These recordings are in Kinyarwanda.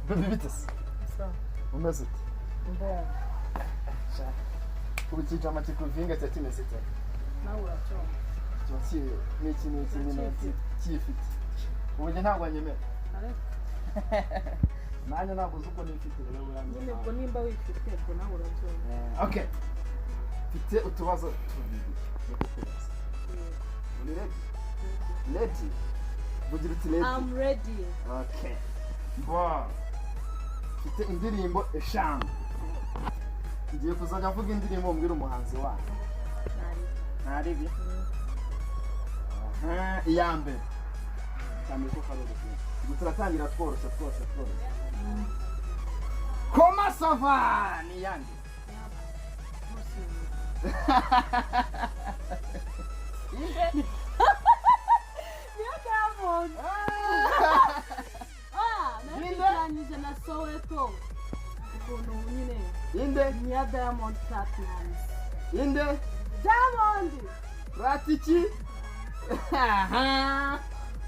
Baby bitese. Umeze ute? Mbo. Kubikica amatiko vinga cyakimeze cyane. Nawe uracyo. Cyose n'iki cyifite. Ubuje ntabwo anyemera. Nanya ntabwo uko nifite rero uramye. Nyine ubwo nimba wifite ubwo nawe uracyo. Okay. Mfite utubazo tubiri yo kukubaza. Uri ready? Ready? Bugira uti ready? I'm ready. Okay. Wow. Mfite indirimbo eshanu. Ngiye kuzajya mvuga indirimbo mbwira umuhanzi wayo. Ntari bi. Iya mbere. Cyane ko karere ke. Turatangira tworoshye. Koma sava ni yanjye. Inde. Niyo Diamond. Nabijyanyije na Soweto. Ukuntu nyine. Inde. Niyo Diamond Platinum. Inde. Diamond. Ratiki.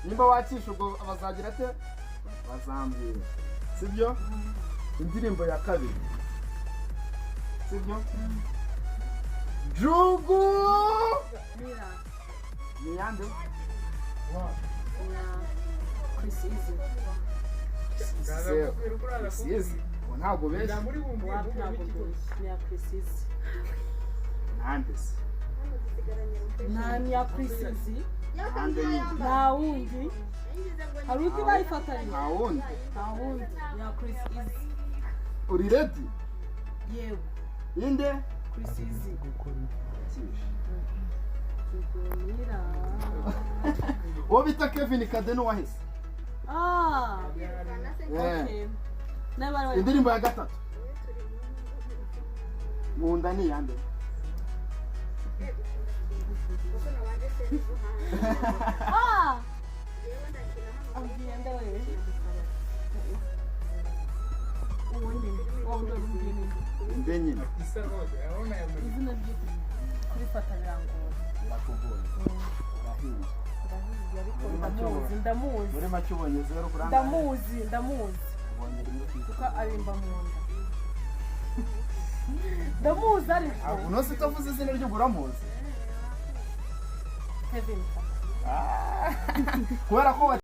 Nimba wacisha ubwo abazagira ate? Bazambira. Sibyo? Indirimbo ya kabiri. Sibyo? Jugu! Mira. Ni yande? Chris Easy. Ntabwo beshya. Ni Chris Easy. Nandese. Nani ya Chris Easy? Nande ni. Na wundi. Haruti bayifatanye. Na wundi. Ya Chris Easy. Uri ready? Yewe. Inde? Chris Easy. Mira. Wabita Kevin Kadeno wahise. Okay. Indirimbo ya gatatu. Munda ni yande. Ambienda wewe. Inde nyine. Izina ryo kuri fata birangoye. Nakubonye. Urahiye. Ndamuzi. Muri make ubonye zero kuranga. Ndamuzi. Ubonye rimwe kuko arimba mu nda. Ndamuzi ariko. Unose utavuze izina ryo guramuzi. Kevin. Kubera ko